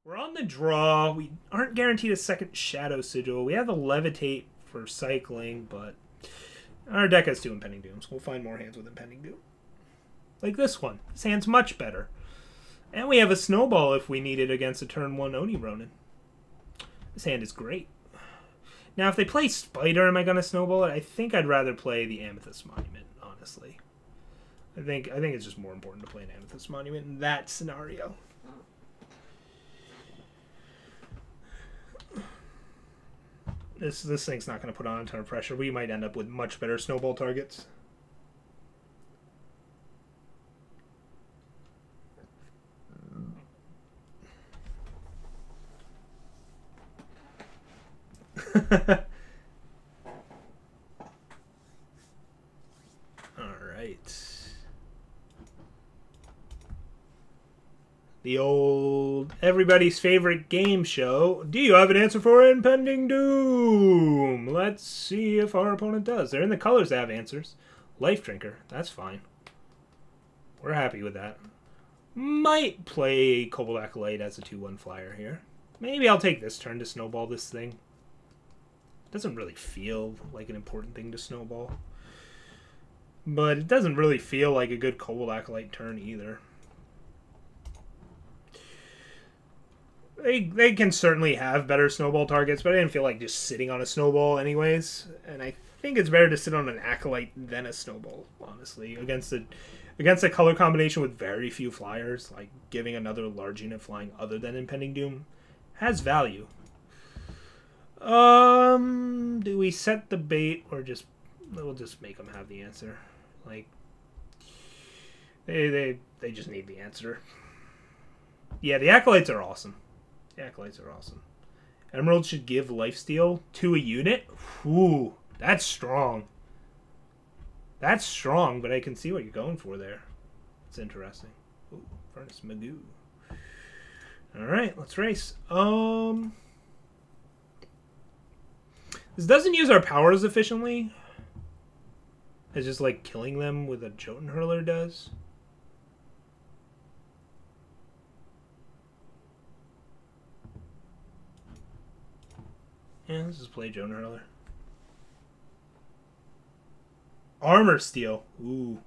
We're on the draw. We aren't guaranteed a second Shadow Sigil. We have the Levitate for cycling, but our deck has 2 Impending Dooms. We'll find more hands with Impending Doom. Like this one. This hand's much better. And we have a Snowball if we need it against a turn 1 Oni Ronin. This hand is great. Now, if they play Spider, am I going to Snowball it? I think I'd rather play the Amethyst Monument, honestly. I think it's just more important to play an Amethyst Monument in that scenario. This thing's not going to put on a ton of pressure. We might end up with much better Snowball targets. Alright. The old everybody's favorite game show. Do you have an answer for Impending Doom? Let's see if our opponent does. They're in the colors that have answers. Life Drinker. That's fine. We're happy with that. Might play Cobalt Acolyte as a 2/1 flyer here. Maybe I'll take this turn to snowball this thing. Doesn't really feel like an important thing to snowball. But it doesn't really feel like a good Cobalt Acolyte turn either. They can certainly have better snowball targets, but I didn't feel like just sitting on a snowball anyways. And I think it's better to sit on an Acolyte than a snowball, honestly. Against a color combination with very few flyers, like giving another large unit flying other than Impending Doom has value. Do we set the bait or we'll just make them have the answer? Like they just need the answer. Yeah, the Acolytes are awesome. The Acolytes are awesome. Emerald should give lifesteal to a unit. Ooh, that's strong. That's strong, but I can see what you're going for there. It's interesting. Ooh, Furnace Magoo. Alright, let's race. This doesn't use our powers efficiently. It's just like killing them with a Jotun Hurler does. Yeah, let's just play Jotun Hurler. Armor Steal. Ooh.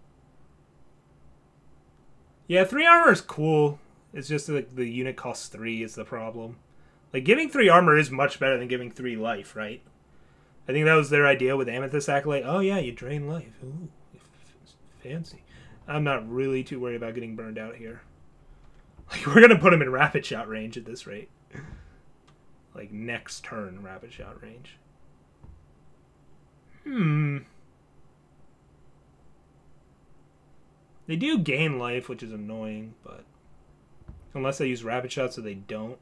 Yeah, 3 armor is cool. It's just like the unit costs 3 is the problem. Like, giving 3 armor is much better than giving 3 life, right? I think that was their idea with Amethyst Acolyte. Oh yeah, you drain life. Ooh, fancy. I'm not really too worried about getting burned out here. Like, we're gonna put him in rapid shot range at this rate. Like, next turn rapid shot range. They do gain life, which is annoying, but unless they use rapid shot, so they don't.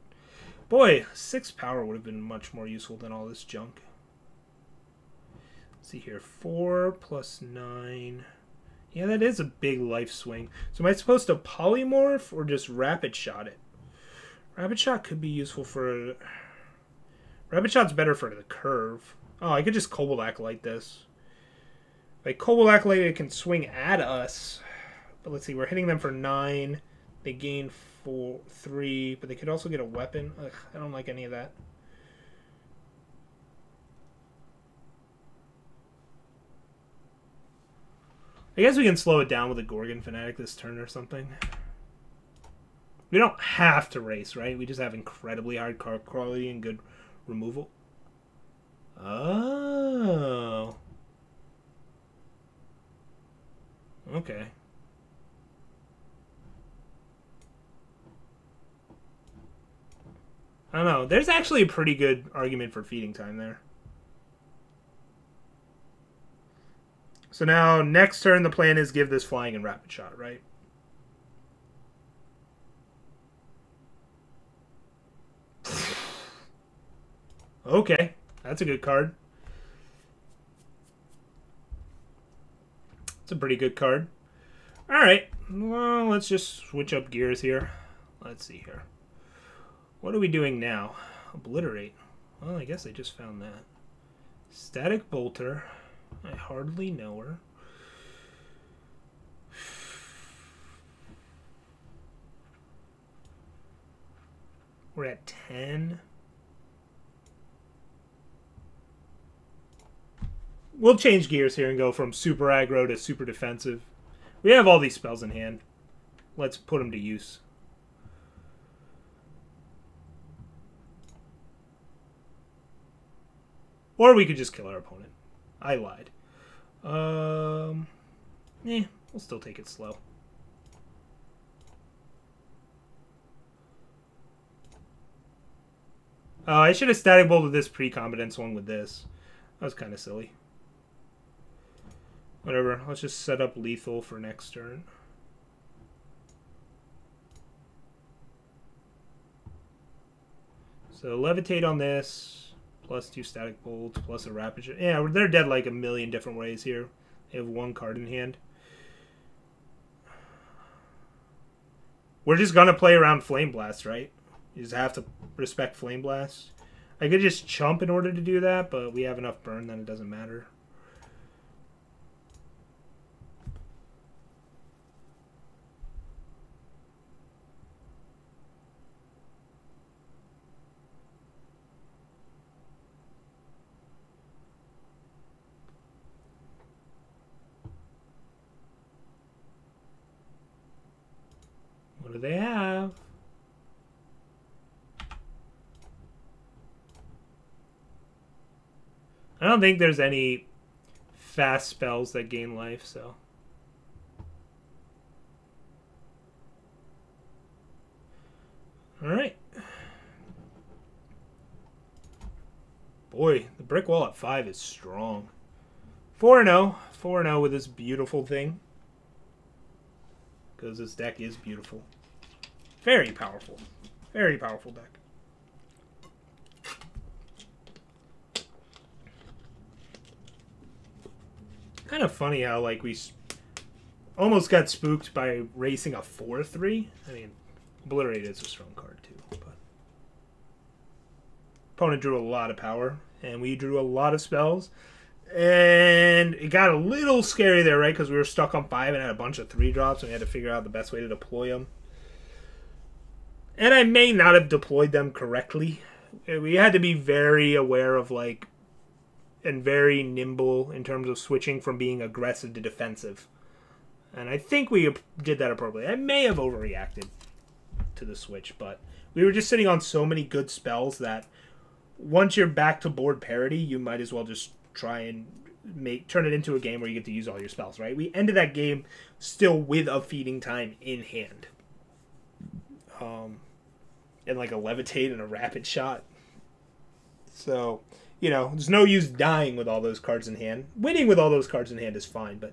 Boy, 6 power would have been much more useful than all this junk. Let's see here, 4 plus 9. Yeah, that is a big life swing. So am I supposed to polymorph or just rapid shot it? Rapid shot could be useful for... Rapid shot's better for the curve. Oh, I could just Cobalt Acolyte this. Like, Cobalt Acolyte, it can swing at us. But let's see, we're hitting them for 9. They gain 3, but they could also get a weapon. Ugh, I don't like any of that. I guess we can slow it down with a Gorgon Fanatic this turn or something. We don't have to race, right? We just have incredibly hard card quality and good removal. Oh. Okay. I don't know. There's actually a pretty good argument for feeding time there. So now, next turn, the plan is give this flying and rapid shot, right? Okay, that's a good card. It's a pretty good card. Alright, well, let's just switch up gears here. Let's see here. What are we doing now? Obliterate. Well, I guess I just found that. Static Bolter. I hardly know her. We're at 10. We'll change gears here and go from super aggro to super defensive. We have all these spells in hand. Let's put them to use. Or we could just kill our opponent. I lied. We'll still take it slow. I should have static bolted this pre-combat and swung with this. That was kind of silly. Whatever, let's just set up lethal for next turn. So levitate on this, plus 2 static bolts, plus a rapid shot. Yeah, they're dead like a million different ways here. They have 1 card in hand. We're just gonna play around Flame Blast, right? You just have to respect Flame Blast. I could just chump in order to do that, but we have enough burn that it doesn't matter. What do they have? I don't think there's any fast spells that gain life, so. Alright. Boy, the brick wall at 5 is strong. 4-0. 4-0 with this beautiful thing. Because this deck is beautiful. Very powerful. Very powerful deck. Kind of funny how, like, we almost got spooked by racing a 4-3. I mean, Obliterate is a strong card, too. But opponent drew a lot of power, and we drew a lot of spells. And it got a little scary there, right? Because we were stuck on 5 and had a bunch of 3-drops, and we had to figure out the best way to deploy them. And I may not have deployed them correctly. We had to be very aware of, like, and very nimble in terms of switching from being aggressive to defensive. And I think we did that appropriately. I may have overreacted to the switch, but we were just sitting on so many good spells that once you're back to board parity, you might as well just try and turn it into a game where you get to use all your spells, right? We ended that game still with a feeding time in hand. And like a levitate and a rapid shot. So, you know, there's no use dying with all those cards in hand. Winning with all those cards in hand is fine, but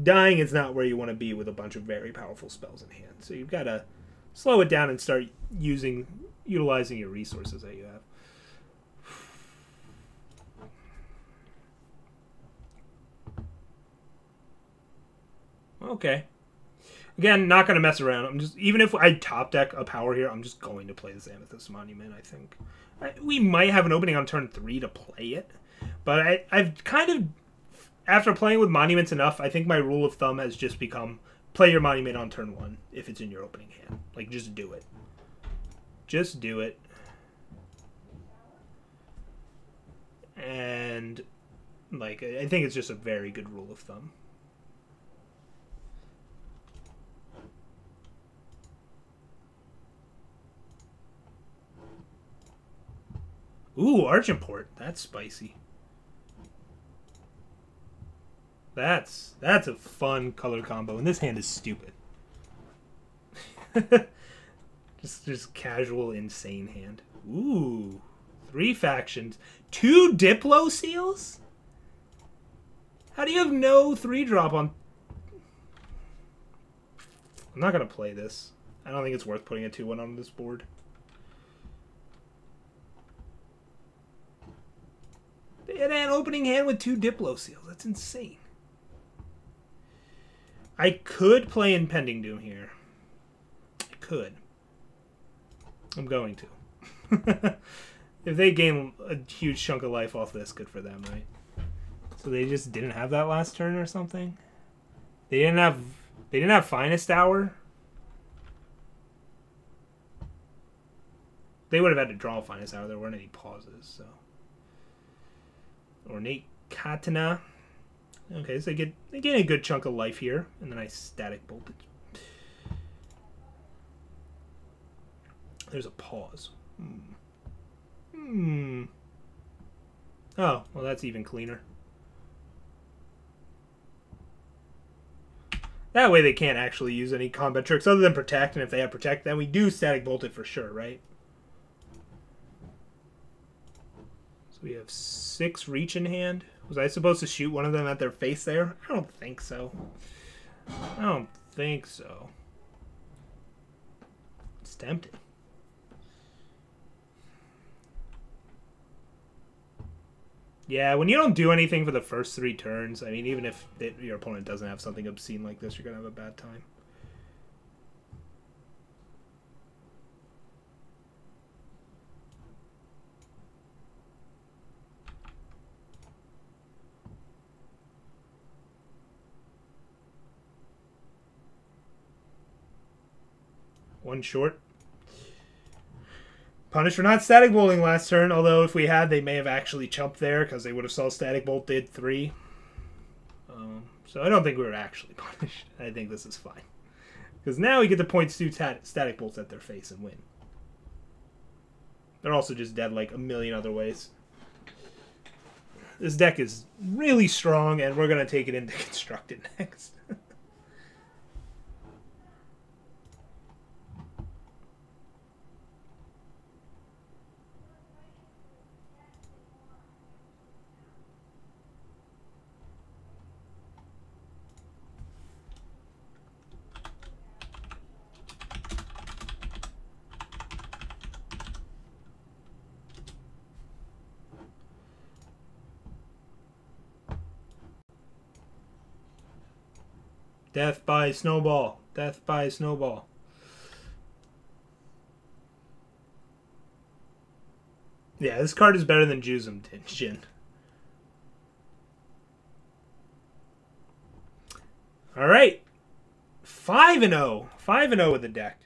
dying is not where you want to be with a bunch of very powerful spells in hand. So you've got to slow it down and start utilizing your resources that you have. Okay. Again, not going to mess around. I'm just, even if I top deck a power here, I'm just going to play this Amethyst Monument, I think. We might have an opening on turn 3 to play it. But I've kind of, after playing with Monuments enough, I think my rule of thumb has just become play your Monument on turn 1 if it's in your opening hand. Like, just do it. Just do it. And, like, I think it's just a very good rule of thumb. Ooh, Archimport. That's spicy. That's a fun color combo. And this hand is stupid. just casual, insane hand. Ooh. 3 factions. 2 Diplo seals? How do you have no 3-drop on... I'm not going to play this. I don't think it's worth putting a 2-1 on this board. They had an opening hand with 2 Diplo seals. That's insane. I could play Impending Doom here. I could. I'm going to. If they gain a huge chunk of life off this, good for them, right? So they just didn't have that last turn or something? They didn't have Finest Hour? They would have had to draw Finest Hour. There weren't any pauses, so. Ornate Katana. Okay, so they get a good chunk of life here, and then I Static Bolted. There's a pause. Oh, well, that's even cleaner. That way they can't actually use any combat tricks other than Protect, and if they have Protect, then we do Static Bolt it for sure, right? So we have 6 reach in hand. Was I supposed to shoot one of them at their face there? I don't think so. I don't think so. It's tempting. Yeah, when you don't do anything for the first 3 turns, I mean, even if your opponent doesn't have something obscene like this, you're going to have a bad time. One short. Punished for not Static Bolting last turn, although if we had, they may have actually chumped there because they would have saw Static Bolt did 3. So I don't think we were actually punished. I think this is fine. Because now we get the points to Static Bolts at their face and win. They're also just dead like a million other ways. This deck is really strong, and we're going to take it into Constructed next. Death by Snowball. Death by Snowball. Yeah, this card is better than Jusum Jin. All right. 5-0. 5-0 with the deck.